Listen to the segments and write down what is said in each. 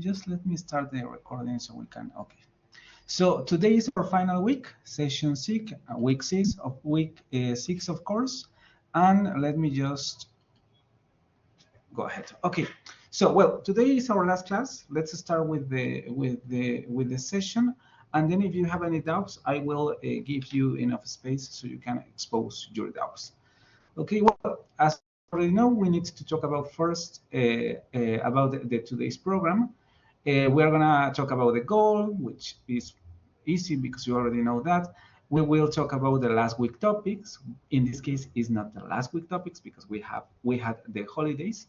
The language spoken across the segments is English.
just let me start the recording so we can, okay. So today is our final week, session 6, week 6 of week 6, of course. And let me just go ahead. Okay. So, well, today is our last class. Let's start with the session. And then if you have any doubts, I will give you enough space so you can expose your doubts. Okay, well, as you already know, we need to talk about first about the today's program. We are gonna talk about the goal, which is easy because you already know that. We will talk about the last week topics. In this case, it's not the last week topics because we had the holidays.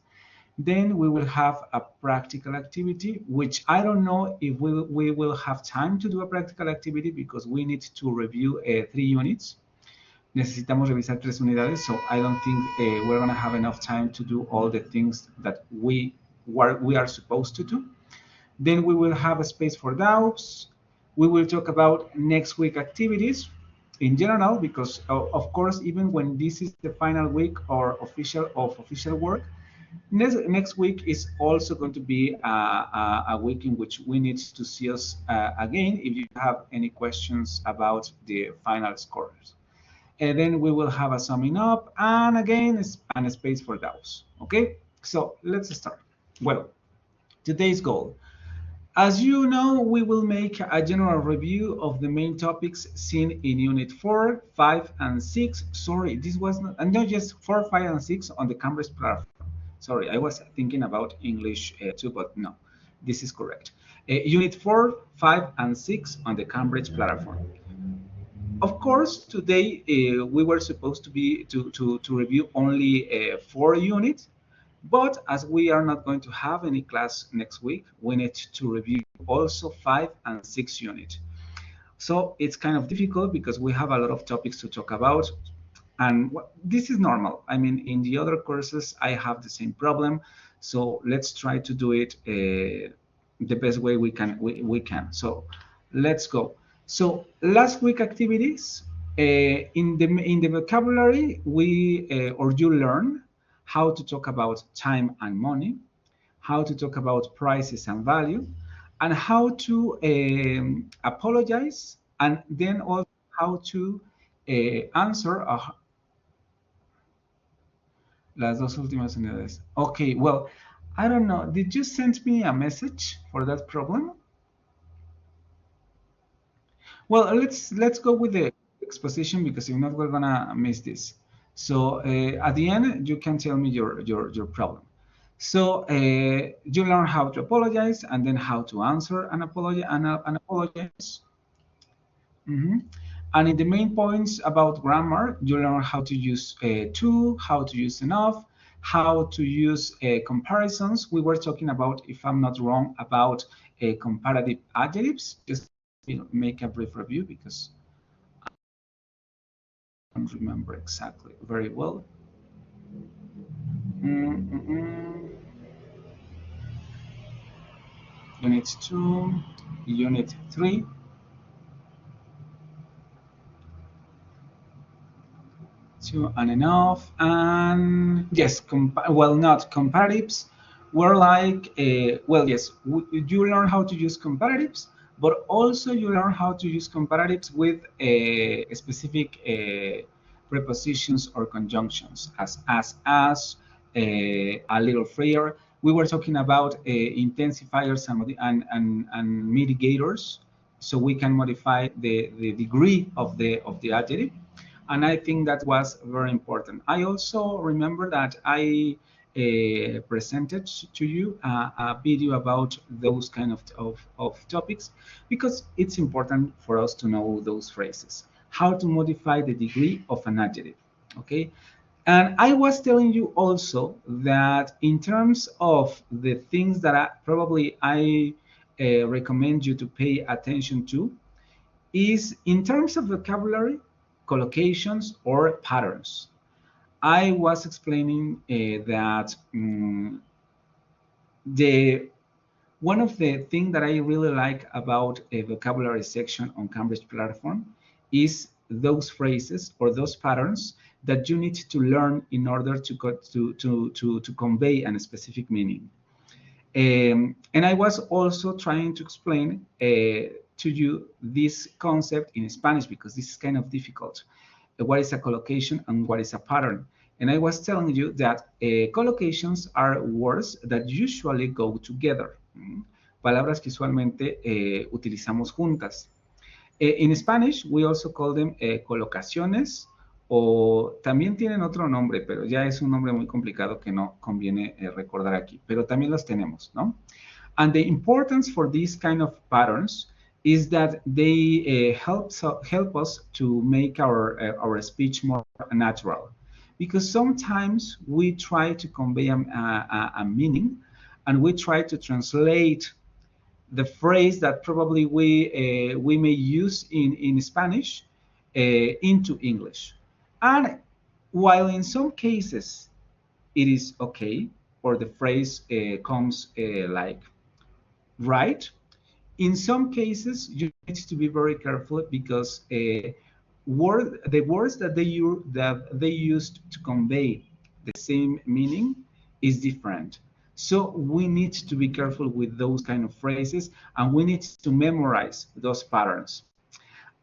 Then we will have a practical activity, which I don't know if we will have time to do a practical activity because we need to review 3 units. Necesitamos revisar 3 unidades, so I don't think we're going to have enough time to do all the things that we are supposed to do. Then we will have a space for doubts. We will talk about next week activities in general, because of course, even when this is the final week or official work, next week is also going to be a week in which we need to see us again if you have any questions about the final scores. And then we will have a summing up and again a space for doubts. Okay, so let's start. Well, today's goal. As you know, we will make a general review of the main topics seen in Unit 4, 5, and 6. Sorry, this was not just 4, 5, and 6 on the Cambridge platform. Sorry, I was thinking about English too, but no, this is correct. Unit 4, 5, and 6 on the Cambridge platform. Of course, today we were supposed to review only 4 units, but as we are not going to have any class next week, we need to review also 5 and 6 units. So it's kind of difficult because we have a lot of topics to talk about, and this is normal. I mean, in the other courses, I have the same problem. So let's try to do it the best way we can. So let's go. So last week activities in the vocabulary you learn how to talk about time and money, how to talk about prices and value, and how to apologize, and then also how to answer las dos últimas unidades. Okay, well, I don't know. Did you send me a message for that problem? Well, let's go with the exposition because if not, we're gonna miss this. So at the end, you can tell me your problem. So you learn how to apologize and then how to answer an apologize. And in the main points about grammar, you learn how to use to, how to use enough, how to use comparisons. We were talking about, if I'm not wrong, about comparative adjectives. Just make a brief review because I don't remember exactly very well. Unit 2, Unit 3. Two and enough, and yes, well, not comparatives. Were like, well, yes, you learn how to use comparatives, but also you learn how to use comparatives with specific prepositions or conjunctions, as, a little freer. We were talking about intensifiers and mitigators, so we can modify the degree of the adjective. And I think that was very important. I also remember that I presented to you a video about those kind of topics because it's important for us to know those phrases, how to modify the degree of an adjective, okay? And I was telling you also that in terms of the things that I recommend you to pay attention to is in terms of vocabulary, collocations, or patterns. I was explaining that one of the things that I really like about a vocabulary section on Cambridge platform is those phrases or those patterns that you need to learn in order to convey a specific meaning. And I was also trying to explain to you this concept in Spanish, because this is kind of difficult. What is a collocation and what is a pattern? And I was telling you that collocations are words that usually go together. Palabras que usualmente utilizamos juntas. In Spanish, we also call them colocaciones, o también tienen otro nombre, pero ya es un nombre muy complicado que no conviene recordar aquí, pero también los tenemos, ¿no? And the importance for these kind of patterns is that they help us to make our speech more natural. Because sometimes we try to convey a meaning, and we try to translate the phrase that probably we may use in Spanish into English. And while in some cases it is okay, or the phrase comes like right, in some cases you need to be very careful, because the words that they used to convey the same meaning is different. So we need to be careful with those kind of phrases, and we need to memorize those patterns.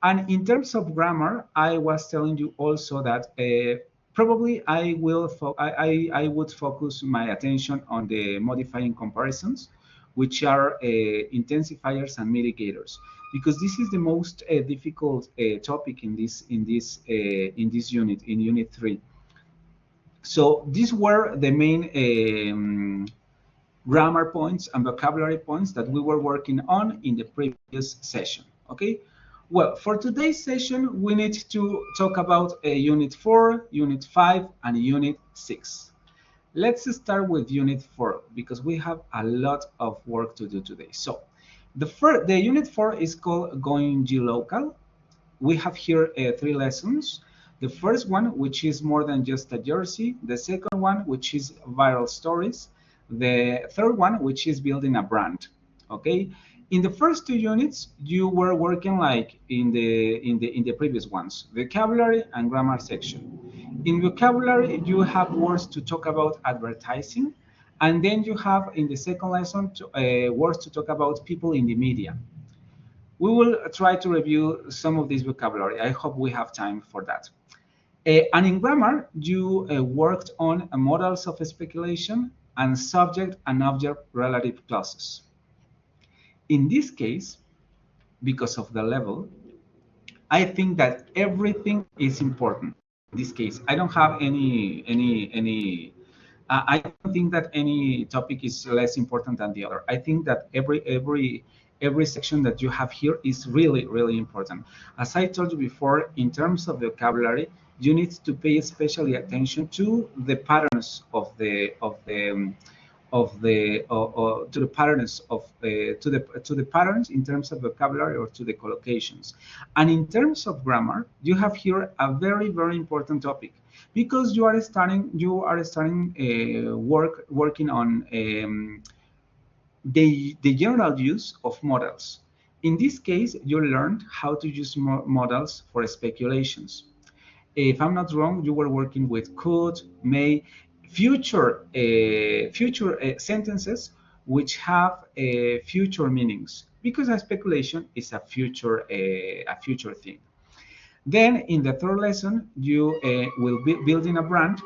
And in terms of grammar, I was telling you also that probably I would focus my attention on the modifying comparisons, which are intensifiers and mitigators, because this is the most difficult topic in this unit, in Unit 3. So these were the main grammar points and vocabulary points that we were working on in the previous session. Okay. Well, for today's session, we need to talk about Unit 4, Unit 5, and Unit 6. Let's start with Unit 4, because we have a lot of work to do today. So, the Unit 4 is called Going G-Local. We have here 3 lessons. The first one, which is more than just a jersey. The second one, which is viral stories. The third one, which is building a brand. Okay. In the first 2 units, you were working like in the previous ones, vocabulary and grammar section. In vocabulary, you have words to talk about advertising, and then you have in the second lesson words to talk about people in the media. We will try to review some of this vocabulary. I hope we have time for that. And in grammar, you worked on models of speculation and subject and object relative clauses. In this case, because of the level, I think that everything is important. In this case, I don't have I don't think that any topic is less important than the other. I think that every section that you have here is really, really important. As I told you before, in terms of vocabulary, you need to pay especially attention to the patterns to the patterns in terms of vocabulary, or to the collocations. And in terms of grammar, you have here a very, very important topic, because you are starting working on the general use of models. In this case, you learned how to use models for speculations. If I'm not wrong, you were working with could, may, future sentences which have future meanings, because a speculation is a future thing. Then in the third lesson, you will be building a brand.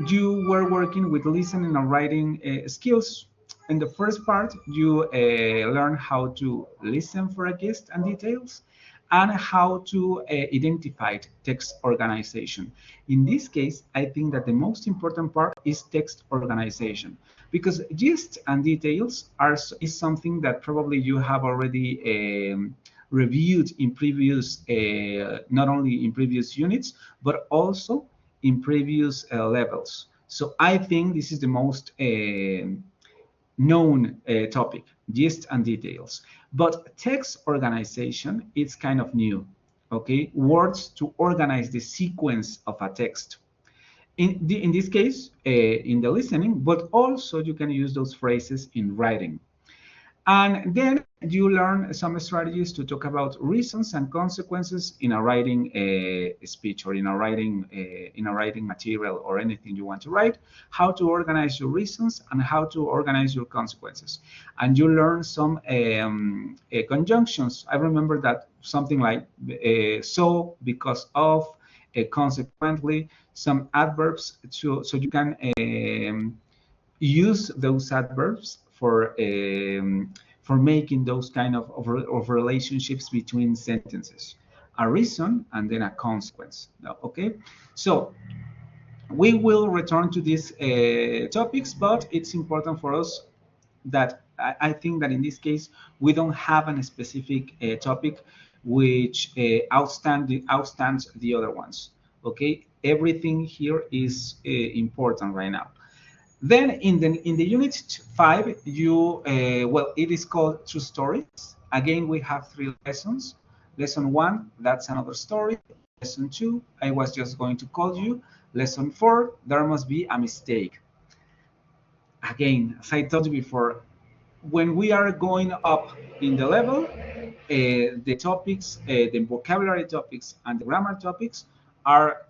You were working with listening and writing skills. In the first part, you learn how to listen for a gist and details, and how to identify text organization. In this case, I think that the most important part is text organization, because gist and details is something that probably you have already reviewed in previous, not only in previous units, but also in previous levels. So I think this is the most known topic, gist and details. But text organization, it's kind of new, okay? Words to organize the sequence of a text. In this case, in the listening, but also you can use those phrases in writing. And then you learn some strategies to talk about reasons and consequences in a writing speech or in a writing material or anything you want to write, how to organize your reasons and how to organize your consequences. And you learn some conjunctions. I remember that something like so, because of, consequently, some adverbs so you can use those adverbs for making those kind of relationships between sentences, a reason and then a consequence. Okay, so we will return to these topics, but it's important for us that I think that in this case we don't have a specific topic which outstands the other ones. Okay, everything here is important right now. Then in the unit 5, you well, it is called True Stories. Again, we have 3 lessons. Lesson 1, that's another story. Lesson 2, I was just going to call you. Lesson 4, there must be a mistake. Again, as I told you before, when we are going up in the level, the topics, the vocabulary topics and the grammar topics are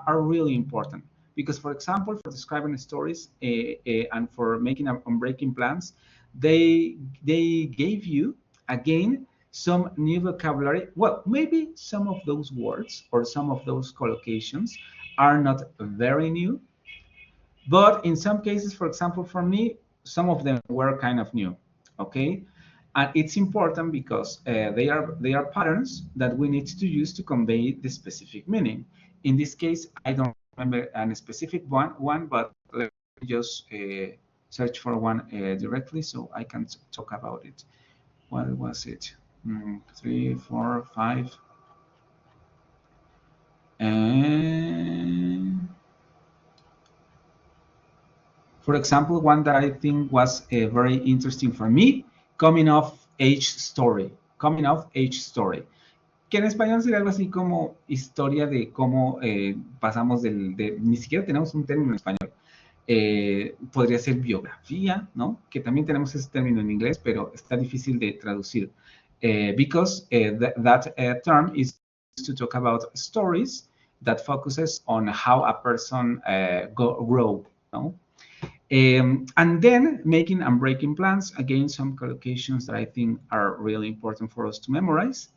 really important, because, for example, for describing stories and for making and breaking plans, they gave you again some new vocabulary. Well, maybe some of those words or some of those collocations are not very new, but in some cases, for example, for me, some of them were kind of new. Okay, and it's important because they are patterns that we need to use to convey the specific meaning. In this case, I don't remember a specific one, but let me just search for one directly so I can talk about it. What was it? 3, 4, 5. And for example, one that I think was very interesting for me, coming of age story. Coming of age story. Que en español sería algo así como historia de cómo pasamos ni siquiera tenemos un término en español. Podría ser biografía, ¿no? Que también tenemos ese término en inglés, pero está difícil de traducir. Because that term is to talk about stories that focuses on how a person grow, no? And then making and breaking plans, again, some collocations that I think are really important for us to memorize.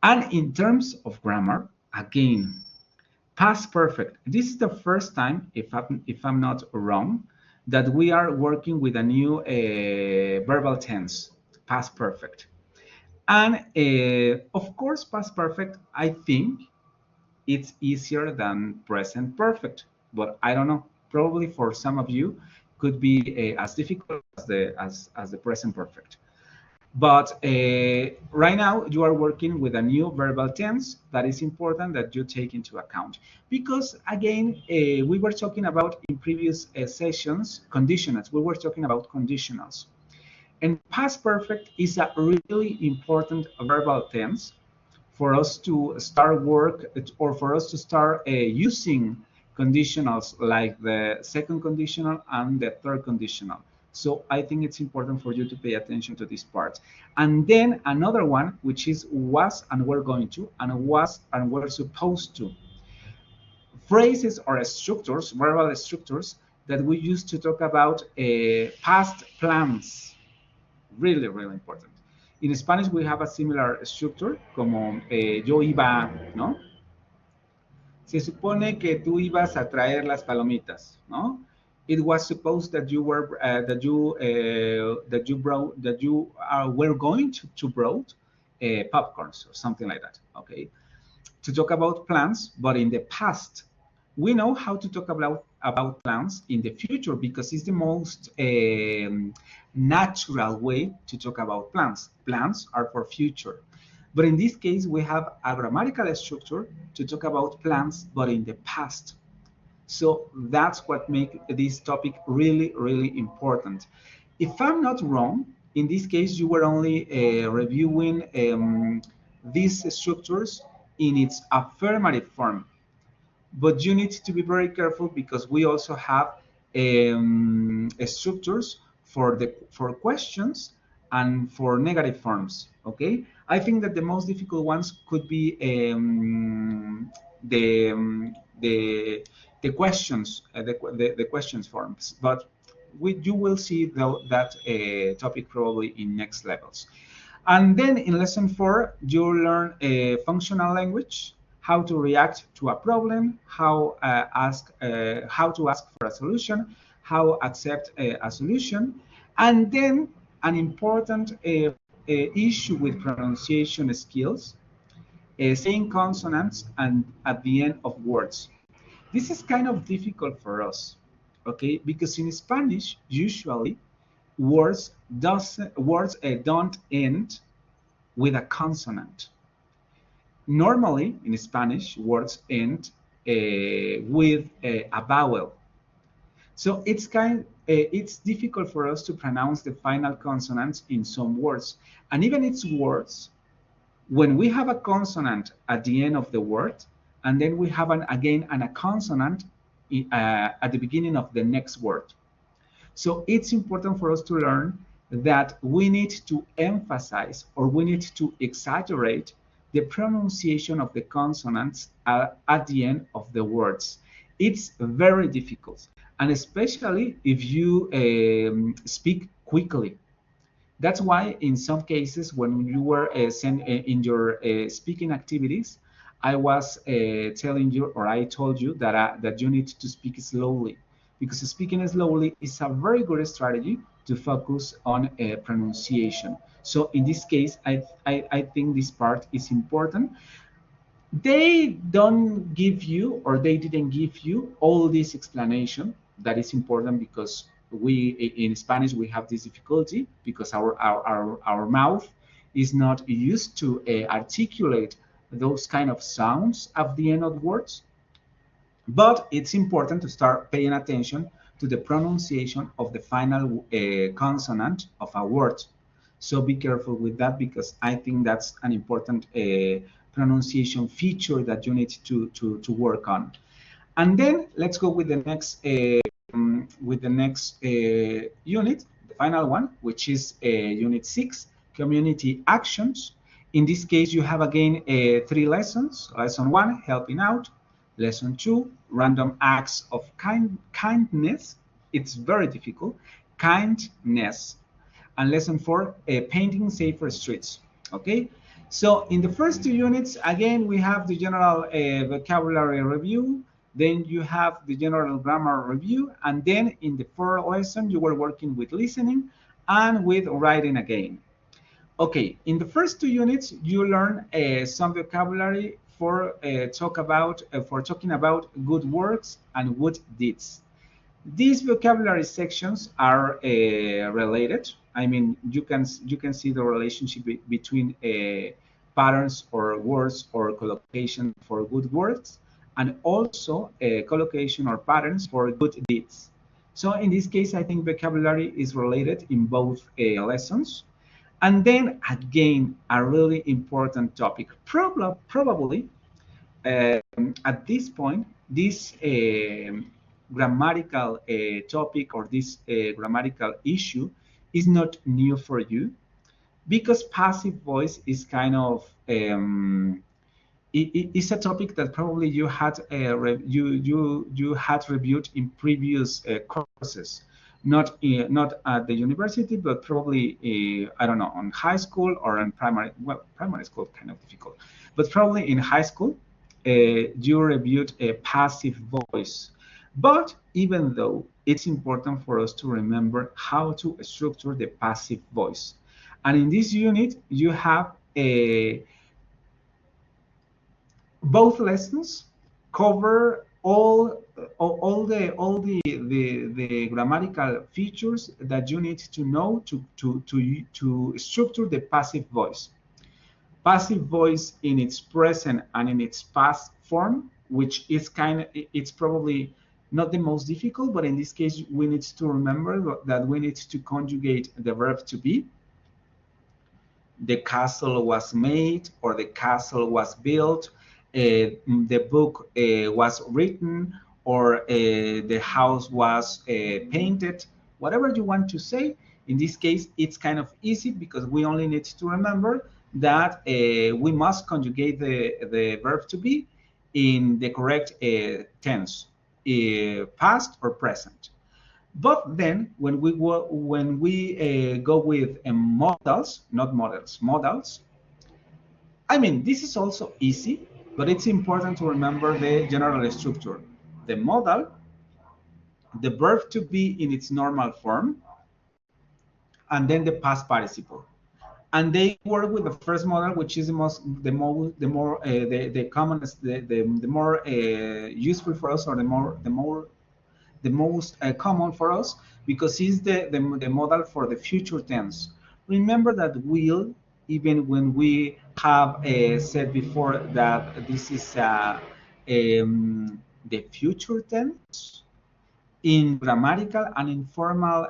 And in terms of grammar, again, past perfect. This is the first time, if I'm not wrong, that we are working with a new verbal tense, past perfect. And of course, past perfect, I think it's easier than present perfect, but I don't know. Probably for some of you could be as difficult as the present perfect. But right now you are working with a new verbal tense that is important that you take into account, because again we were talking about in previous sessions conditionals. We were talking about conditionals, and past perfect is a really important verbal tense for us to start work, or for us to start using conditionals like the second conditional and the third conditional. So I think it's important for you to pay attention to this part. And then another one, which is was and were going to, and was and were supposed to. Phrases or structures, verbal structures, that we use to talk about past plans. Really, really important. In Spanish, we have a similar structure, como yo iba, ¿no? Se supone que tú ibas a traer las palomitas, ¿no? It was supposed that you were were going to brought popcorns or something like that. Okay, to talk about plans, but in the past. We know how to talk about plans in the future because it's the most natural way to talk about plans. Plans are for future. But in this case, we have a grammatical structure to talk about plans, but in the past. So that's what makes this topic really, really important. If I'm not wrong, in this case, you were only reviewing these structures in its affirmative form. But you need to be very careful because we also have structures for questions and for negative forms. Okay, I think that the most difficult ones could be the the questions, the questions forms, but you will see that topic probably in next levels. And then in lesson 4, you learn a functional language, how to react to a problem, how to ask for a solution, how accept a solution, and then an important issue with pronunciation skills, saying consonants and at the end of words. This is kind of difficult for us, okay? Because in Spanish, usually words don't end with a consonant. Normally, in Spanish, words end with a vowel. So it's difficult for us to pronounce the final consonants in some words. And even its words, when we have a consonant at the end of the word, and then we have again a consonant at the beginning of the next word. So it's important for us to learn that we need to emphasize, or we need to exaggerate the pronunciation of the consonants at the end of the words. It's very difficult, and especially if you speak quickly. That's why in some cases, when you were in your speaking activities, I was telling you, or I told you that you need to speak slowly, because speaking slowly is a very good strategy to focus on pronunciation. So in this case, I think this part is important. They don't give you, or they didn't give you all this explanation. That is important because we in Spanish we have this difficulty because our mouth is not used to articulate those kind of sounds at the end of words. But it's important to start paying attention to the pronunciation of the final consonant of a word. So be careful with that, because I think that's an important pronunciation feature that you need to work on. And then let's go with the next unit, the final one, which is unit 6, community actions. In this case, you have again 3 lessons. Lesson 1, helping out. Lesson 2, random acts of kindness. It's very difficult. Kindness. And lesson 4, painting safer streets. Okay. So in the first 2 units, again, we have the general vocabulary review. Then you have the general grammar review. And then in the 4th lesson, you were working with listening and with writing again. Okay, in the first 2 units, you learn some vocabulary for talking about good works and good deeds. These vocabulary sections are related. I mean, you can see the relationship between patterns or words or collocation for good words, and also collocation or patterns for good deeds. So in this case, I think vocabulary is related in both lessons. And then again, a really important topic, probably at this point, this grammatical topic, or this grammatical issue is not new for you, because passive voice is kind of it's a topic that probably you had you had reviewed in previous courses, not at the university, but probably I don't know, on high school or in primary. Well, primary school kind of difficult, but probably in high school you reviewed a passive voice. But even though, it's important for us to remember how to structure the passive voice. And in this unit, you have both lessons cover all the grammatical features that you need to know to structure the passive voice. Passive voice in its present and in its past form, which is it's probably not the most difficult, but in this case, we need to remember that we need to conjugate the verb to be. The castle was made, or the castle was built. The book was written, or the house was painted. Whatever you want to say, In this case, it's kind of easy because we only need to remember that we must conjugate the verb to be in the correct tense, past or present. But then when we go with modals, not models, modals, I mean, this is also easy, but it's important to remember the general structure. The modal, the verb to be in its normal form, and then the past participle. And they work with the first model, which is the commonest, the more useful for us, or the most common for us, because it's the model for the future tense. Remember that will, even when we have said before that this is the future tense, in grammatical and informal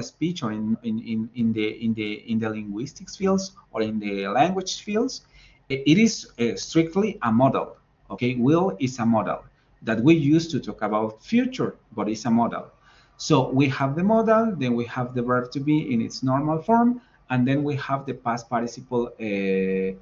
speech, or in the linguistics fields, or in the language fields, it is strictly a model. Okay, will is a model that we use to talk about future, but it's a model. So we have the modal, then we have the verb to be in its normal form, and then we have the past participle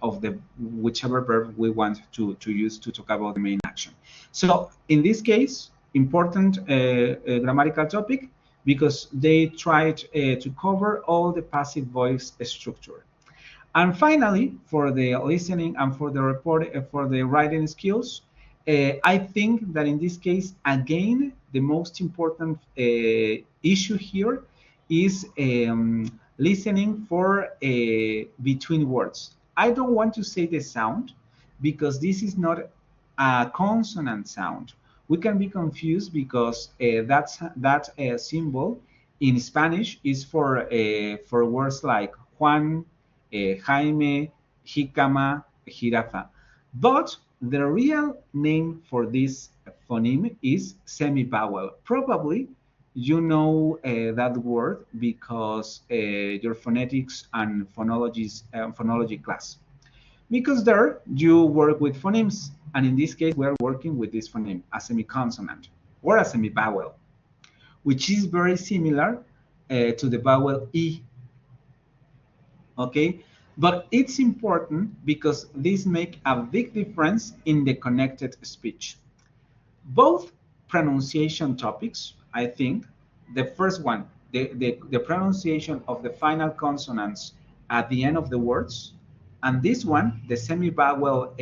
of the whichever verb we want to use to talk about the main action. So in this case, important grammatical topic, because they tried to cover all the passive voice structure. And finally, for the listening and for the report, for the writing skills, I think that in this case, again, the most important issue here is listening for between words. I don't want to say the sound, because this is not a consonant sound. We can be confused because that symbol in Spanish is for words like Juan, Jaime, Jicama, Jirafa. But the real name for this phoneme is semivowel. Probably you know that word because your phonetics and phonology class. Because there you work with phonemes, and in this case we are working with this phoneme, a semiconsonant or a semivowel, which is very similar to the vowel E. Okay, but it's important because these make a big difference in the connected speech. Both pronunciation topics, I think, the first one, the pronunciation of the final consonants at the end of the words, and this one, the semivowel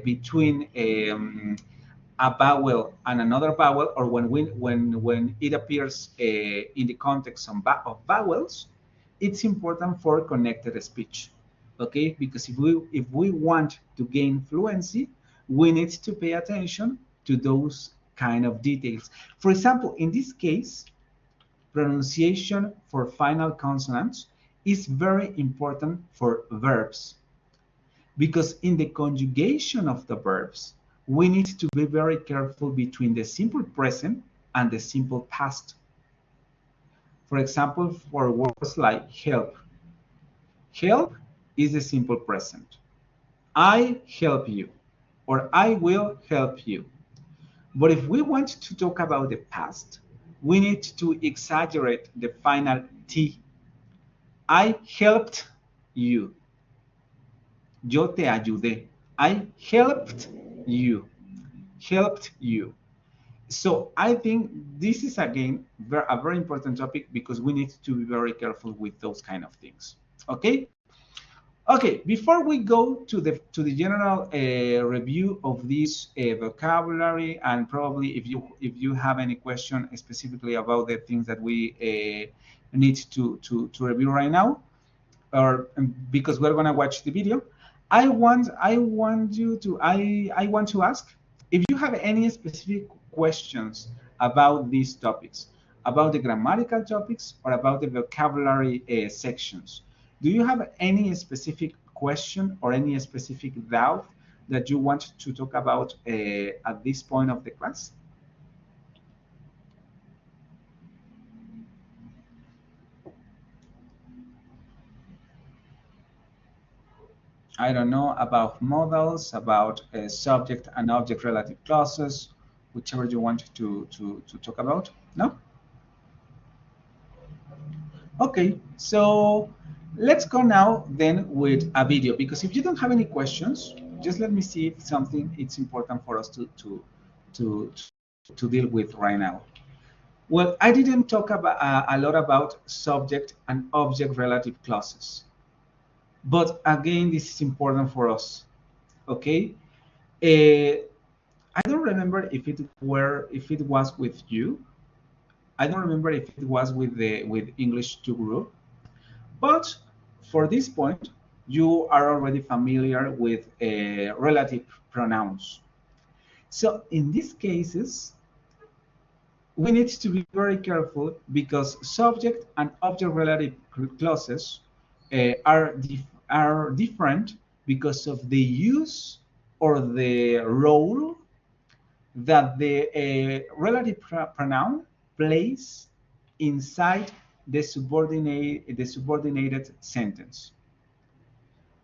between a vowel and another vowel, or when it appears in the context of vowels, it's important for connected speech. Okay, because if we want to gain fluency, we need to pay attention to those kind of details. For example, in this case, pronunciation for final consonants is very important for verbs, because in the conjugation of the verbs, we need to be very careful between the simple present and the simple past. For example, for words like help. Help is the simple present. I help you, or I will help you. But if we want to talk about the past, we need to exaggerate the final T. I helped you. Yo te ayudé. I helped you. Helped you. So I think this is, again, a very important topic, because we need to be very careful with those kind of things. Okay? Okay, before we go to the general review of this vocabulary, and probably if you have any question specifically about the things that we need to review right now, or because we're gonna watch the video, I want to ask if you have any specific questions about these topics, about the grammatical topics, or about the vocabulary sections. Do you have any specific question or any specific doubt that you want to talk about at this point of the class? I don't know, about models, about subject and object relative clauses, whichever you want to talk about. No? Okay, so let's go now then with a video, because if you don't have any questions, just let me see if something it's important for us to to deal with right now. Well, I didn't talk about a lot about subject and object relative clauses, but again, this is important for us. Okay, I don't remember if it was with you. I don't remember if it was with the with English 2 group. But for this point, you are already familiar with relative pronouns. So in these cases, we need to be very careful because subject and object relative clauses are different because of the use or the role that the relative pronoun plays inside the subordinated sentence,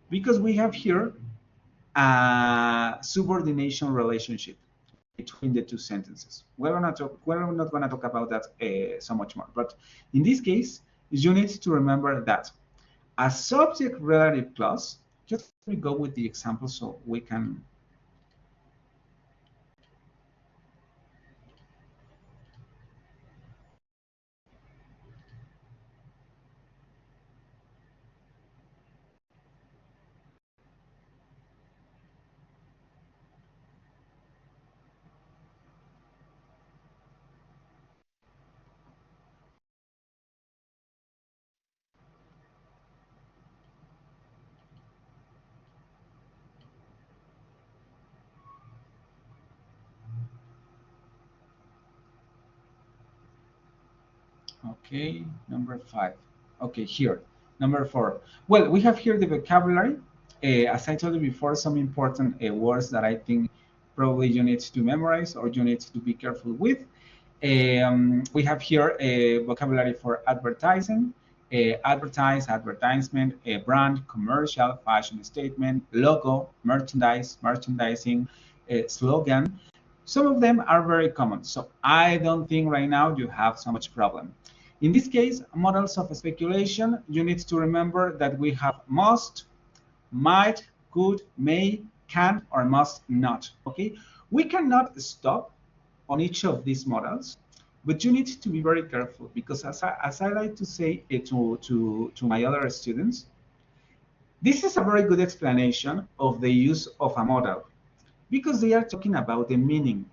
because we have here a subordination relationship between the two sentences. We're not going to talk about that so much more, but in this case, you need to remember that a subject relative clause. Just let me go with the example so we can. Okay, number 5. Okay, here. Number 4. Well, we have here the vocabulary. As I told you before, some important words that I think probably you need to memorize or you need to be careful with. We have here a vocabulary for advertising, advertise, advertisement, a brand, commercial, fashion statement, logo, merchandise, merchandising, slogan. Some of them are very common, so I don't think right now you have so much problem. In this case, models of speculation, you need to remember that we have must, might, could, may, can, or must not. Okay, we cannot stop on each of these models, but you need to be very careful because as I like to say to my other students, this is a very good explanation of the use of a model because they are talking about the meaning.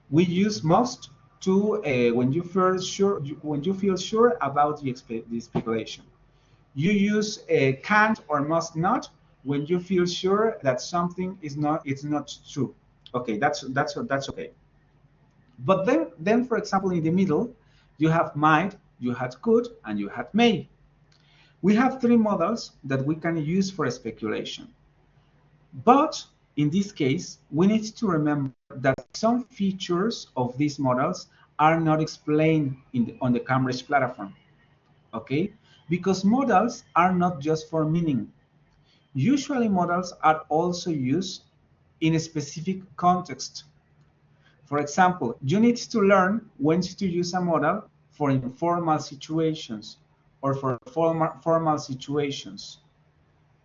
We use must to when you feel sure about the speculation. You use can't or must not when you feel sure that something is not it's not true. Okay, that's okay. But then, for example, in the middle, you have might, you had could, and you had may. We have three models that we can use for speculation. But in this case, we need to remember that some features of these models are not explained on the Cambridge platform, okay? Because models are not just for meaning. Usually models are also used in a specific context. For example, you need to learn when to use a model for informal situations or for formal situations.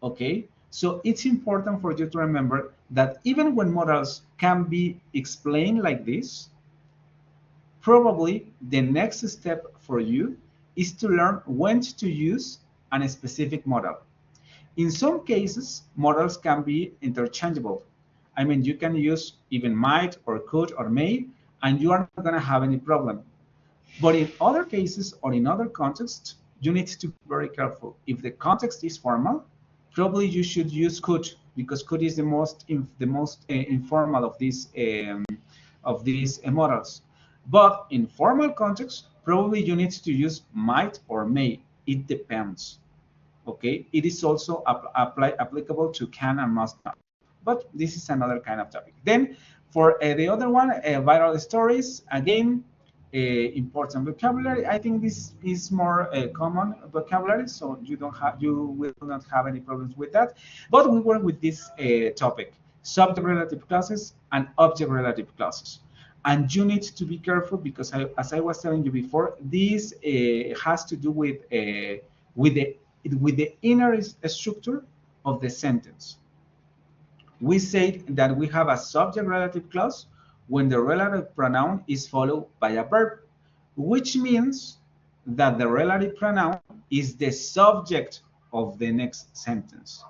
Okay, so it's important for you to remember that even when models can be explained like this, probably the next step for you is to learn when to use a specific model. In some cases, models can be interchangeable. I mean, you can use even might or could or may, and you are not going to have any problem. But in other cases or in other contexts, you need to be very careful. If the context is formal, probably you should use could because could is the most informal of these models. But in formal context, probably you need to use might or may. It depends. Okay, it is also applicable to can and must not. But this is another kind of topic. Then for the other one, viral stories, again, important vocabulary. I think this is more common vocabulary, so you will not have any problems with that. But we work with this topic: subject relative clauses and object relative clauses. And you need to be careful because, as I was telling you before, this has to do with the inner structure of the sentence. We said that we have a subject relative clause when the relative pronoun is followed by a verb, which means that the relative pronoun is the subject of the next sentence.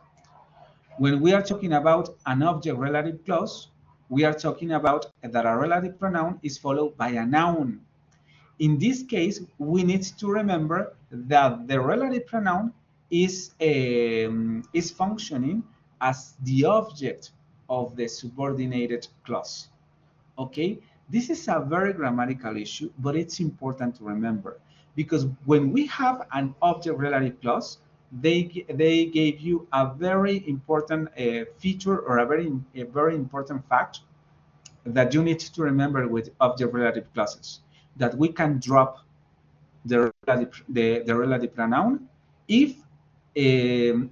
When we are talking about an object relative clause, we are talking about that a relative pronoun is followed by a noun. In this case, we need to remember that the relative pronoun is functioning as the object of the subordinated clause. Okay, this is a very grammatical issue, but it's important to remember because when we have an object relative clause, they gave you a very important feature or a very important fact that you need to remember with object relative clauses, that we can drop the relative pronoun if the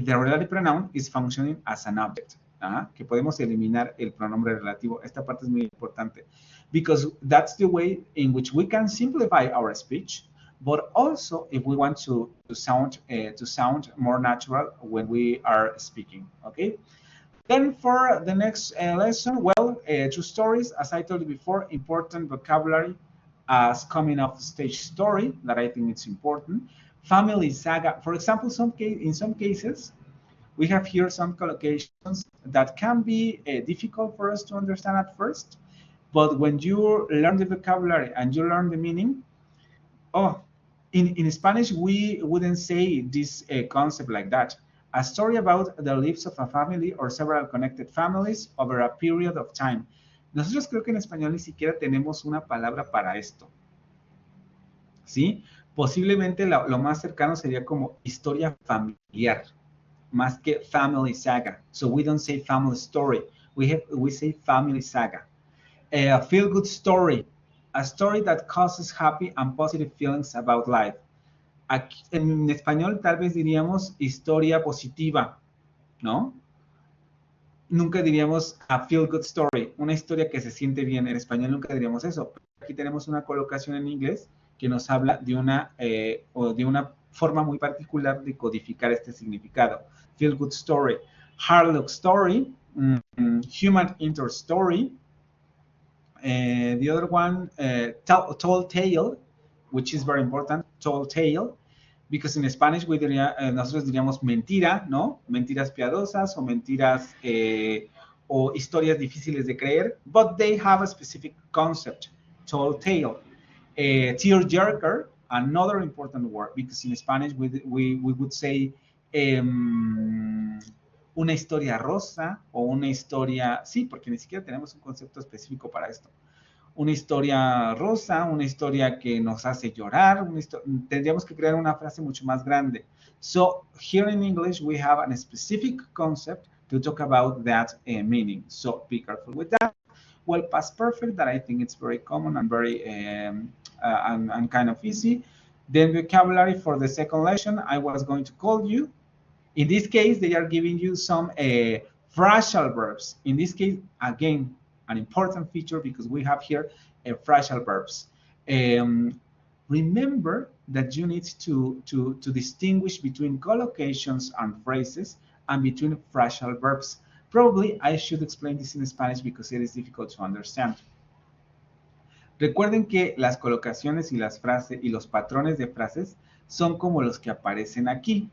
relative pronoun is functioning as an object. Que podemos eliminar el pronombre relativo. Esta parte es muy importante because that's the way in which we can simplify our speech, but also if we want to sound more natural when we are speaking. Okay. Then for the next lesson, well, true stories, as I told you before, important vocabulary as coming off stage story that I think it's important. Family saga, for example, in some cases, we have here some collocations that can be difficult for us to understand at first, but when you learn the vocabulary and you learn the meaning, in Spanish, we wouldn't say this concept like that. A story about the lives of a family or several connected families over a period of time. Nosotros creo que en español ni siquiera tenemos una palabra para esto. ¿Sí? Posiblemente lo más cercano sería como historia familiar, más que family saga. So we don't say family story. We say family saga. A feel-good story. A story that causes happy and positive feelings about life. Aquí, en español tal vez diríamos historia positiva, ¿no? Nunca diríamos a feel-good story, una historia que se siente bien. En español nunca diríamos eso. Aquí tenemos una colocación en inglés que nos habla de una forma muy particular de codificar este significado. Feel-good story. Hard luck story. Human interest story. The other one, tall tale, which is very important, tall tale, because in Spanish nosotros diríamos mentira, ¿no? Mentiras piadosas o mentiras o historias difíciles de creer, but they have a specific concept, tall tale. Tearjerker, another important word, because in Spanish we would say una historia rosa o una historia, sí, porque ni siquiera tenemos un concepto específico para esto. Una historia rosa, una historia que nos hace llorar, tendríamos que crear una frase mucho más grande. So here in English we have a specific concept to talk about that meaning. So be careful with that. Well, past perfect, that I think it's very common and very and kind of easy. Then vocabulary for the second lesson, I was going to call you. In this case, they are giving you some phrasal verbs. In this case, again, an important feature because we have here phrasal verbs. Remember that you need to distinguish between collocations and phrases and between phrasal verbs. Probably I should explain this in Spanish because it is difficult to understand. Recuerden que las colocaciones y las frases y los patrones de frases son como los que aparecen aquí,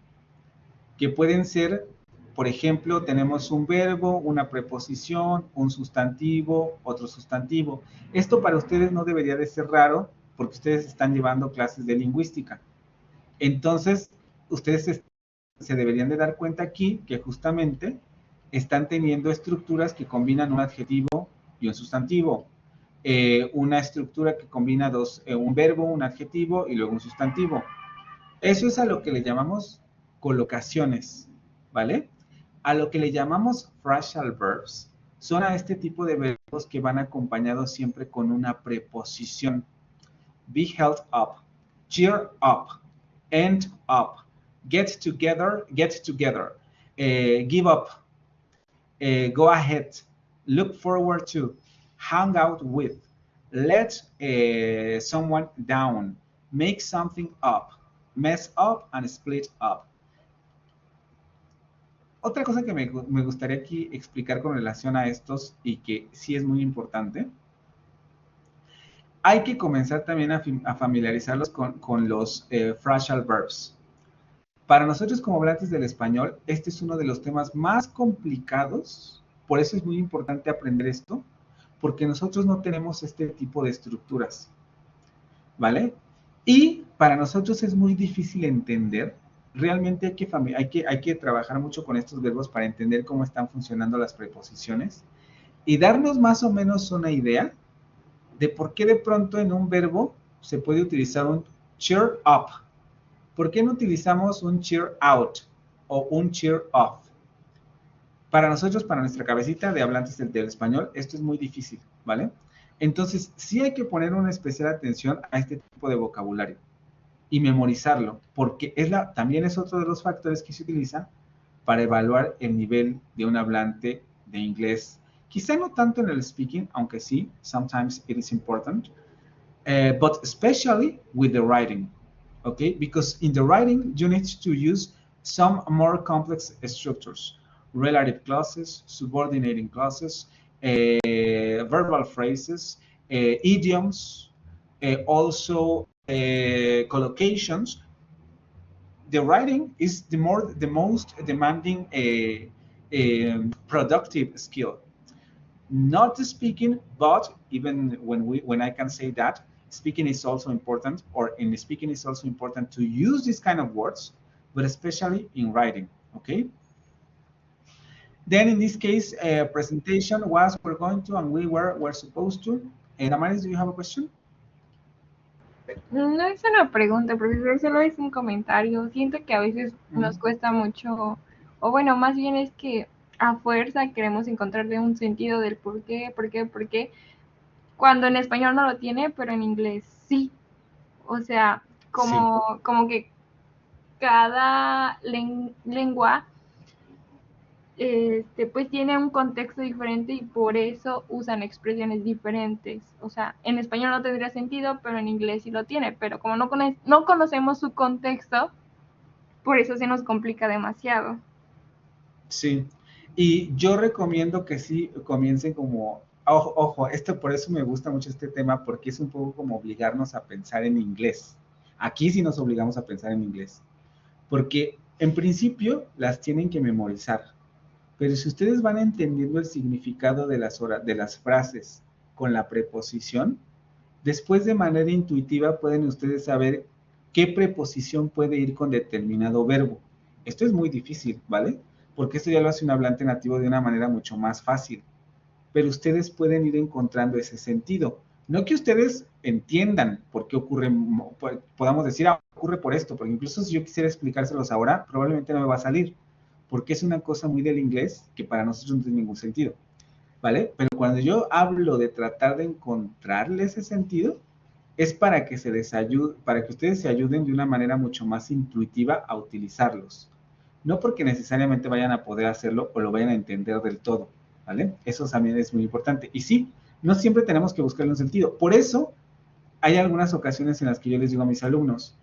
que pueden ser, por ejemplo, tenemos un verbo, una preposición, un sustantivo, otro sustantivo. Esto para ustedes no debería de ser raro porque ustedes están llevando clases de lingüística. Entonces, ustedes se deberían de dar cuenta aquí que justamente están teniendo estructuras que combinan un adjetivo y un sustantivo. Una estructura que combina un verbo, un adjetivo y luego un sustantivo. Eso es a lo que le llamamos colocaciones, ¿vale? A lo que le llamamos phrasal verbs son a este tipo de verbos que van acompañados siempre con una preposición. Be held up, cheer up, end up, get together, give up, go ahead, look forward to. hang out with, let someone down, make something up, mess up and split up. Otra cosa que me gustaría aquí explicar con relación a estos y que sí es muy importante, hay que comenzar también a familiarizarlos con los phrasal verbs. Para nosotros como hablantes del español, este es uno de los temas más complicados, por eso es muy importante aprender esto, porque nosotros no tenemos este tipo de estructuras, ¿vale? Y para nosotros es muy difícil entender, realmente hay que trabajar mucho con estos verbos para entender cómo están funcionando las preposiciones y darnos más o menos una idea de por qué de pronto en un verbo se puede utilizar un cheer up. ¿Por qué no utilizamos un cheer out o un cheer off? Para nosotros, para nuestra cabecita de hablantes del español, esto es muy difícil, ¿vale? Entonces, sí hay que poner una especial atención a este tipo de vocabulario y memorizarlo, porque también es otro de los factores que se utiliza para evaluar el nivel de un hablante de inglés. Quizá no tanto en el speaking, aunque sí, sometimes it is important, but especially with the writing, okay? Because in the writing, you need to use some more complex structures, relative clauses, subordinating clauses, verbal phrases, idioms, also collocations. The writing is the most demanding productive skill. Not the speaking, but even when I can say that, speaking is also important, or in speaking is also important to use these kind of words, but especially in writing, okay? Then in this case, presentation was we're going to, and we're supposed to. And Amaris, do you have a question? No es una pregunta, profesor, solo es un comentario. Siento que a veces nos cuesta mucho, o bueno, más bien es que a fuerza queremos encontrarle un sentido del por qué, cuando en español no lo tiene, pero en inglés sí. O sea, como, Sí. como que cada lengua pues tiene un contexto diferente y por eso usan expresiones diferentes. O sea, en español no tendría sentido, pero en inglés sí lo tiene. Pero como no conocemos su contexto, por eso se nos complica demasiado. Sí. Y yo recomiendo que sí comiencen como, ojo, por eso me gusta mucho este tema, porque es un poco como obligarnos a pensar en inglés. Aquí sí nos obligamos a pensar en inglés. Porque en principio las tienen que memorizar. Pero si ustedes van entendiendo el significado de las frases con la preposición, después de manera intuitiva pueden ustedes saber qué preposición puede ir con determinado verbo. Esto es muy difícil, ¿vale? Porque esto ya lo hace un hablante nativo de una manera mucho más fácil. Pero ustedes pueden ir encontrando ese sentido. No que ustedes entiendan por qué ocurre, podamos decir, ocurre por esto, porque incluso si yo quisiera explicárselos ahora, probablemente no me va a salir, porque es una cosa muy del inglés que para nosotros no tiene ningún sentido, ¿vale? Pero cuando yo hablo de tratar de encontrarle ese sentido, es para que se les ayude, para que ustedes se ayuden de una manera mucho más intuitiva a utilizarlos. No porque necesariamente vayan a poder hacerlo o lo vayan a entender del todo, ¿vale? Eso también es muy importante. Y sí, no siempre tenemos que buscarle un sentido. Por eso, hay algunas ocasiones en las que yo les digo a mis alumnos,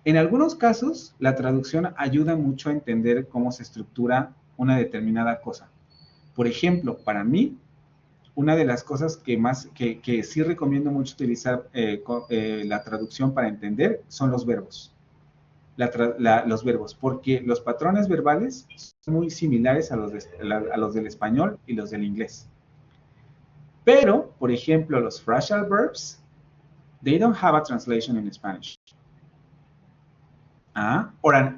en algunos casos, la traducción ayuda mucho a entender cómo se estructura una determinada cosa. Por ejemplo, para mí, una de las cosas que sí recomiendo mucho utilizar la traducción para entender son los verbos. Los verbos, porque los patrones verbales son muy similares a los del español y los del inglés. Pero, por ejemplo, los phrasal verbs, they don't have a translation in Spanish. Or an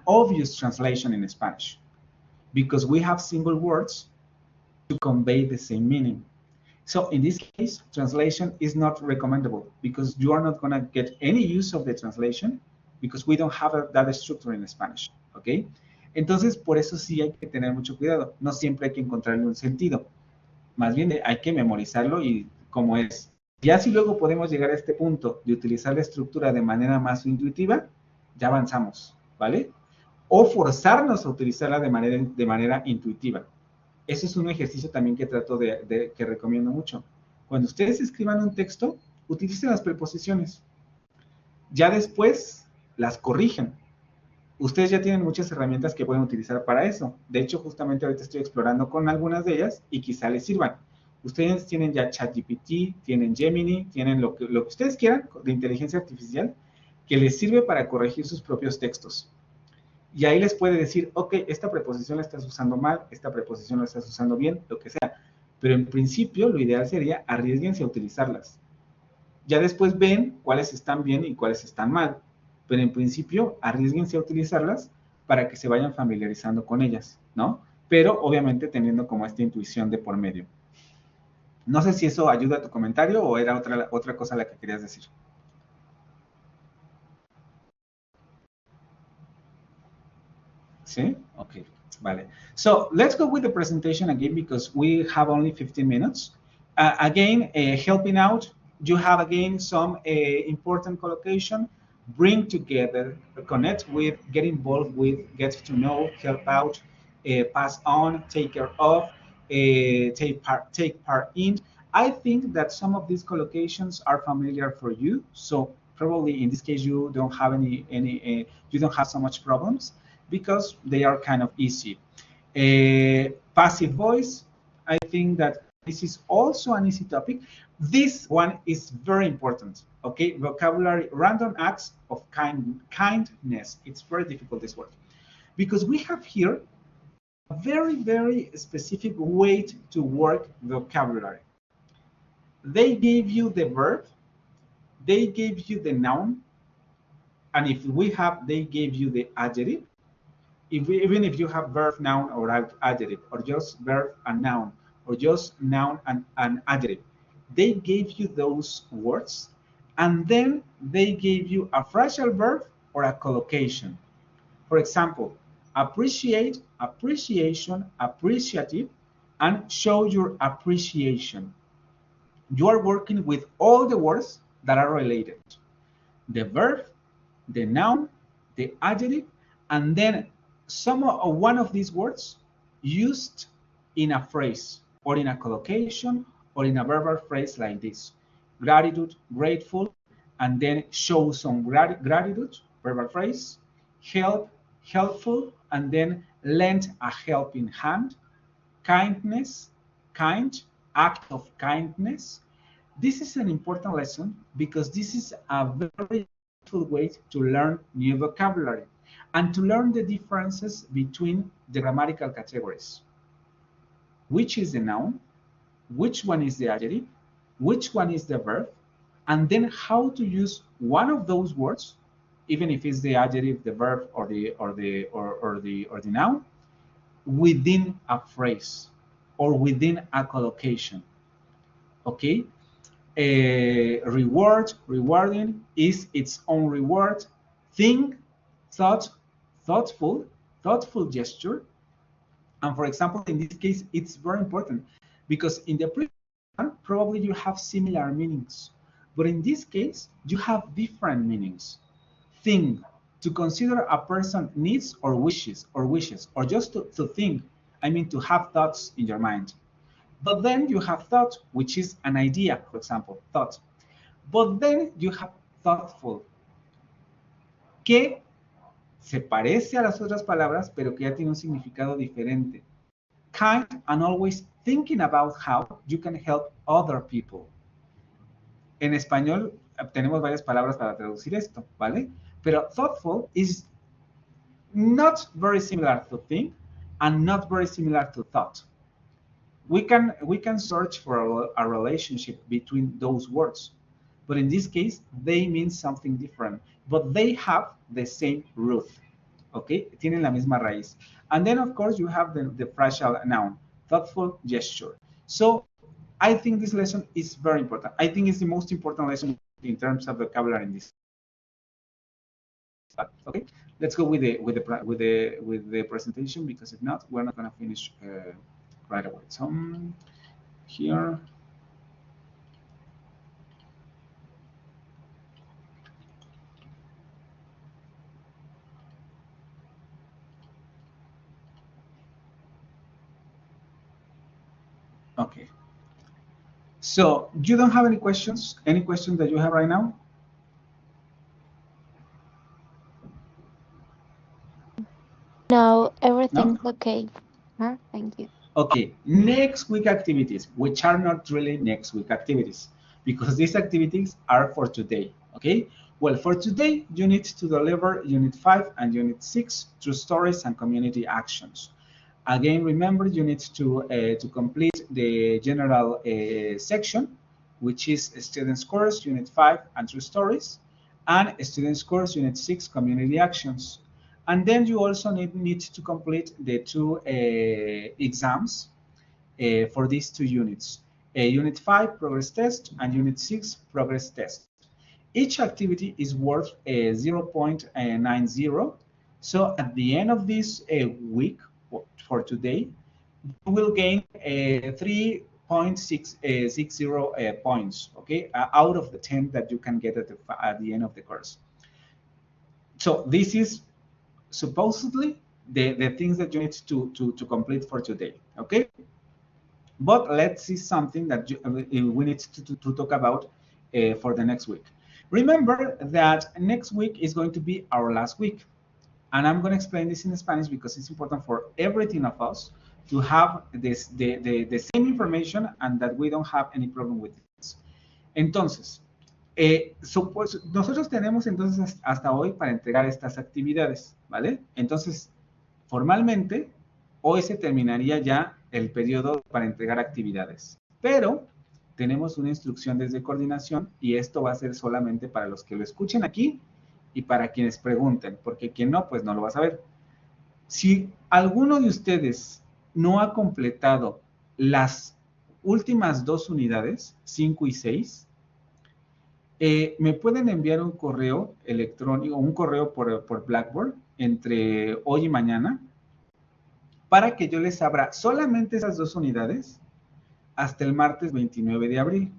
obvious translation in Spanish, because we have single words to convey the same meaning. So in this case, translation is not recommendable because you are not going to get any use of the translation because we don't have that structure in Spanish, ¿ok? Entonces, por eso sí hay que tener mucho cuidado. No siempre hay que encontrarle un sentido. Más bien hay que memorizarlo y como es. Ya si luego podemos llegar a este punto de utilizar la estructura de manera más intuitiva, ya avanzamos, ¿vale? O forzarnos a utilizarla de manera intuitiva. Ese es un ejercicio también que que recomiendo mucho. Cuando ustedes escriban un texto, utilicen las preposiciones. Ya después las corrigen. Ustedes ya tienen muchas herramientas que pueden utilizar para eso. De hecho, justamente ahorita estoy explorando con algunas de ellas y quizá les sirvan. Ustedes tienen ya ChatGPT, tienen Gemini, tienen lo que ustedes quieran de inteligencia artificial que les sirve para corregir sus propios textos. Y ahí les puede decir, ok, esta preposición la estás usando mal, esta preposición la estás usando bien, lo que sea. Pero en principio, lo ideal sería arriesguense a utilizarlas. Ya después ven cuáles están bien y cuáles están mal. Pero en principio, arriesguense a utilizarlas para que se vayan familiarizando con ellas, ¿no? Pero obviamente teniendo como esta intuición de por medio. No sé si eso ayuda a tu comentario o era otra cosa la que querías decir. ¿Sí? Okay, vale. So let's go with the presentation again because we have only 15 minutes. Again, helping out, you have again some important collocation, bring together, connect with, get involved with, get to know, help out, pass on, take care of, take part in. I think that some of these collocations are familiar for you. So probably in this case, you don't have you don't have so much problems because they are kind of easy. Passive voice, I think that this is also an easy topic. This one is very important, okay? Vocabulary, random acts of kindness. It's very difficult, this word. Because we have here a very, very specific way to work vocabulary. They gave you the verb, they gave you the noun, and if we have, they gave you the adjective, even if you have verb, noun, or adjective, or just verb and noun, or just noun and adjective, they gave you those words, and then they gave you a phrasal verb or a collocation. For example, appreciate, appreciation, appreciative, and show your appreciation. You are working with all the words that are related. The verb, the noun, the adjective, and then one of these words used in a phrase or in a collocation or in a verbal phrase like this. Gratitude, grateful, and then show some gratitude, verbal phrase, help, helpful, and then lend a helping hand, kindness, kind, act of kindness. This is an important lesson because this is a very useful way to learn new vocabulary and to learn the differences between the grammatical categories. Which is the noun, which one is the adjective, which one is the verb, and then how to use one of those words, even if it's the adjective, the verb, or the noun, within a phrase or within a collocation. Okay? Rewarding is its own reward. Think, thought, thoughtful gesture. And for example, in this case, it's very important because in the previous one, probably you have similar meanings. But in this case, you have different meanings. Think, to consider a person needs or wishes, or just to think. I mean, to have thoughts in your mind. But then you have thought, which is an idea, for example, thought. But then you have thoughtful, que se parece a las otras palabras, pero que ya tiene un significado diferente. Kind and always thinking about how you can help other people. En español tenemos varias palabras para traducir esto, ¿vale? Pero thoughtful is not very similar to think and not very similar to thought. We can search for a relationship between those words, but in this case, they mean something different, but they have the same root. Okay, tienen la misma raíz. And then, of course, you have the phrasal noun, thoughtful gesture. So I think this lesson is very important. I think it's the most important lesson in terms of vocabulary in this. Okay, let's go with the presentation because if not, we're not going to finish right away. So here. Okay. So you don't have any questions? Any questions that you have right now? No, No? everything's okay. Huh? Thank you. Okay, next week activities, which are not really next week activities, because these activities are for today, okay? Well, for today, you need to deliver Unit 5 and Unit 6, True Stories and Community Actions. Again, remember, you need to complete the general section, which is Student Scores, Unit 5, and True Stories, and Student Scores, Unit 6, Community Actions. And then you also need to complete the two exams for these two units. Unit 5, Progress Test, and Unit 6, Progress Test. Each activity is worth 0.90. So at the end of this week, for today, you will gain 3.660 points, okay, out of the 10 that you can get at the end of the course. So this is supposedly the things that you need to complete for today, okay? But let's see something that we need to talk about for the next week. Remember that next week is going to be our last week. And I'm going to explain this in Spanish because it's important for everything of us to have the same information and that we don't have any problem with this. Entonces, nosotros tenemos entonces hasta hoy para entregar estas actividades, ¿vale? Entonces, formalmente, hoy se terminaría ya el periodo para entregar actividades. Pero tenemos una instrucción desde coordinación y esto va a ser solamente para los que lo escuchen aquí y para quienes pregunten, porque quien no, pues no lo va a saber. Si alguno de ustedes no ha completado las últimas dos unidades, 5 y 6, me pueden enviar un correo electrónico, un correo por Blackboard entre hoy y mañana para que yo les abra solamente esas dos unidades hasta el martes 29 de abril.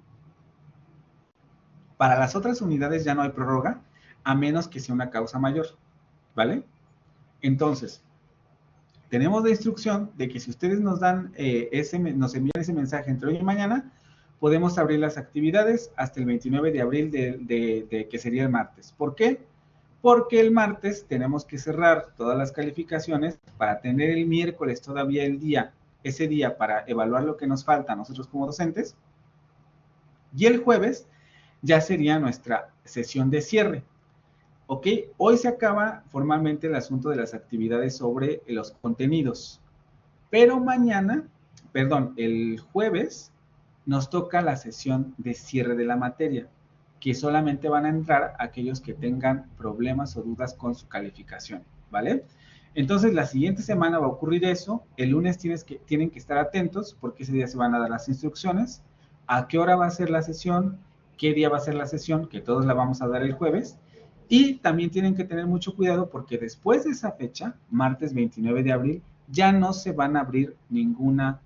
Para las otras unidades ya no hay prórroga, a menos que sea una causa mayor, ¿vale? Entonces, tenemos la instrucción de que si ustedes nos dan nos envían ese mensaje entre hoy y mañana, podemos abrir las actividades hasta el 29 de abril que sería el martes. ¿Por qué? Porque el martes tenemos que cerrar todas las calificaciones para tener el miércoles todavía ese día para evaluar lo que nos falta a nosotros como docentes. Y el jueves ya sería nuestra sesión de cierre. Ok, hoy se acaba formalmente el asunto de las actividades sobre los contenidos. Pero el jueves, nos toca la sesión de cierre de la materia, que solamente van a entrar aquellos que tengan problemas o dudas con su calificación, ¿vale? Entonces, la siguiente semana va a ocurrir eso. El lunes tienen que estar atentos porque ese día se van a dar las instrucciones. ¿A qué hora va a ser la sesión? ¿Qué día va a ser la sesión? Que todos la vamos a dar el jueves. Y también tienen que tener mucho cuidado porque después de esa fecha, martes 29 de abril, ya no se va a abrir ninguna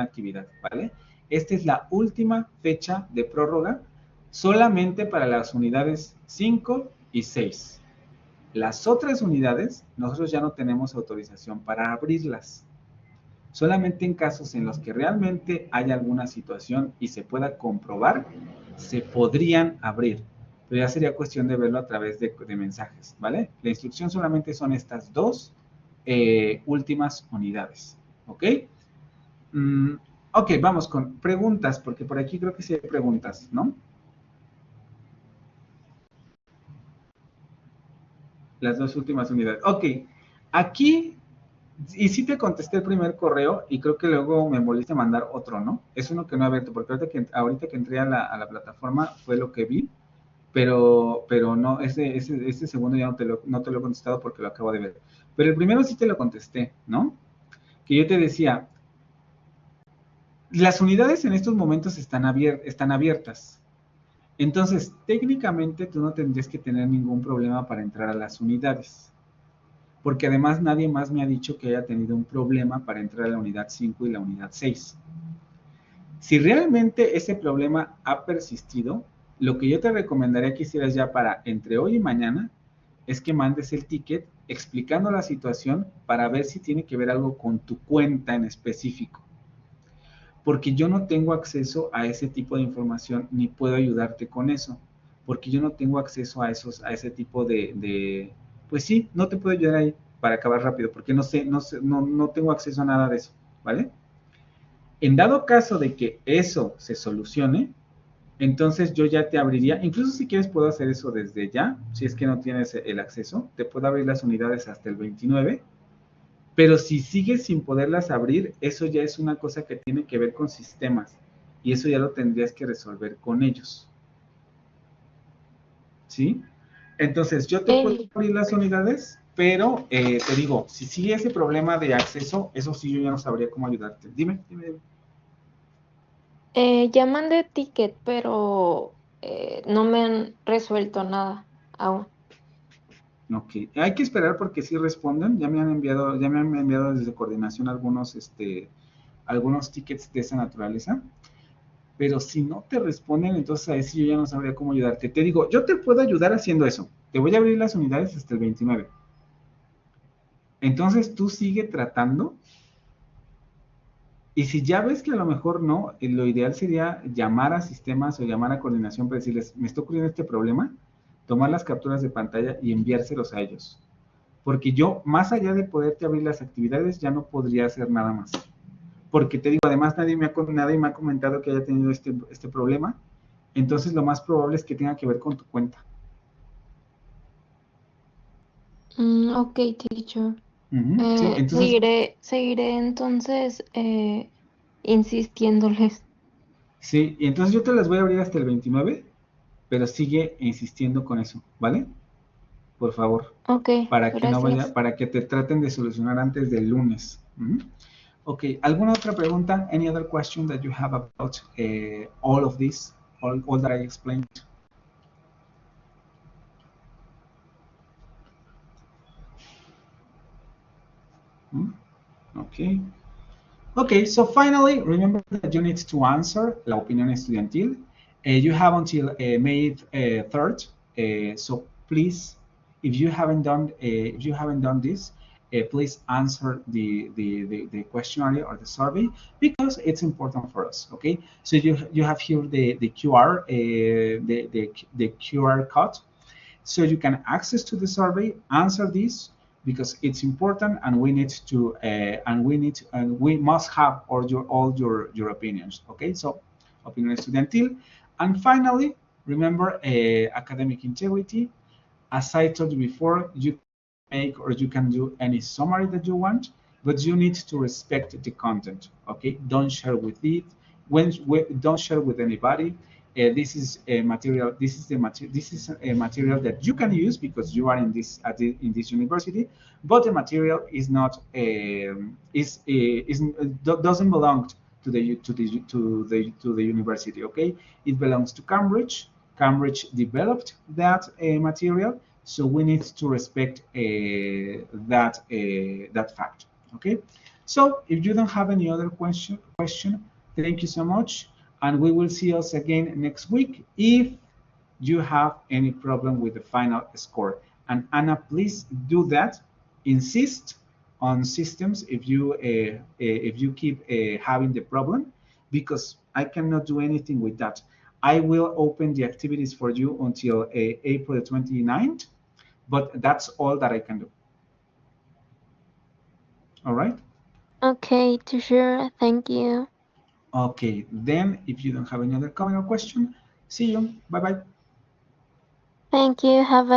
actividad, ¿vale? Esta es la última fecha de prórroga solamente para las unidades 5 y 6. Las otras unidades, nosotros ya no tenemos autorización para abrirlas. Solamente en casos en los que realmente haya alguna situación y se pueda comprobar, se podrían abrir. Pero ya sería cuestión de verlo a través de mensajes, ¿vale? La instrucción solamente son estas dos últimas unidades, ¿ok? Ok, vamos con preguntas, porque por aquí creo que sí hay preguntas, ¿no? Las dos últimas unidades. Ok, aquí, y sí te contesté el primer correo y creo que luego me volviste a mandar otro, ¿no? Es uno que no he abierto, porque ahorita que entré a la plataforma fue lo que vi, pero no, ese segundo ya no te lo he contestado porque lo acabo de ver. Pero el primero sí te lo contesté, ¿no? Que yo te decía, las unidades en estos momentos están abiertas. Entonces, técnicamente tú no tendrías que tener ningún problema para entrar a las unidades. Porque además nadie más me ha dicho que haya tenido un problema para entrar a la unidad 5 y la unidad 6. Si realmente ese problema ha persistido, lo que yo te recomendaría que hicieras ya para entre hoy y mañana es que mandes el ticket explicando la situación para ver si tiene que ver algo con tu cuenta en específico. porque yo no tengo acceso a ese tipo de información ni puedo ayudarte con eso, porque yo no tengo acceso a ese tipo pues sí, no te puedo ayudar ahí para acabar rápido, porque no tengo acceso a nada de eso, ¿vale? En dado caso de que eso se solucione, entonces yo ya te abriría, incluso si quieres puedo hacer eso desde ya, si es que no tienes el acceso, te puedo abrir las unidades hasta el 29, pero si sigues sin poderlas abrir, eso ya es una cosa que tiene que ver con sistemas y eso ya lo tendrías que resolver con ellos. ¿Sí? Entonces yo te puedo abrir las unidades, pero te digo, si sigue ese problema de acceso, eso sí yo ya no sabría cómo ayudarte. Dime. Ya mandé ticket, pero no me han resuelto nada aún. Ok, hay que esperar porque sí responden. Ya me han enviado desde coordinación algunos tickets de esa naturaleza. Pero si no te responden, entonces ahí sí yo ya no sabría cómo ayudarte. Te digo, yo te puedo ayudar haciendo eso. Te voy a abrir las unidades hasta el 29. Entonces tú sigue tratando. Y si ya ves que a lo mejor no, lo ideal sería llamar a sistemas o llamar a coordinación para decirles, me está ocurriendo este problema, tomar las capturas de pantalla y enviárselos a ellos. Porque yo, más allá de poderte abrir las actividades, ya no podría hacer nada más. Porque te digo, además nadie me ha comentado que haya tenido este problema. Entonces lo más probable es que tenga que ver con tu cuenta. Ok, teacher. Sí, entonces, Seguiré entonces insistiéndoles. sí, y entonces yo te las voy a abrir hasta el 29, pero sigue insistiendo con eso, ¿vale? Por favor, Ok, gracias. para que te traten de solucionar antes del lunes. Ok, ¿alguna otra pregunta? Any other question that you have about all of this, all that I explained? Okay. Okay, so finally, remember that you need to answer la opinión estudiantil. You have until May 3rd. So please, if you haven't done this, please answer the questionnaire or the survey because it's important for us. Okay, so you have here the QR the QR code, so you can access to the survey, answer this because it's important, and we must have all your opinions. Okay, so opinion estudiantil, and finally, remember academic integrity. As I told you before, you can make or you can do any summary that you want, but you need to respect the content. Okay, don't share with it. Don't share with anybody. This is a material. This is a material that you can use because you are in this university, but the material is not doesn't belong to the university. Okay, it belongs to Cambridge. Cambridge developed that material, so we need to respect that fact. Okay, so if you don't have any other question, thank you so much, and we will see us again next week if you have any problem with the final score. And Anna, please do that. Insist on systems if you keep having the problem, because I cannot do anything with that. I will open the activities for you until April 29th, but that's all that I can do. All right? Okay, teacher, thank you. Okay, then if you don't have any other comment or question, see you. Bye-bye. Thank you. Have a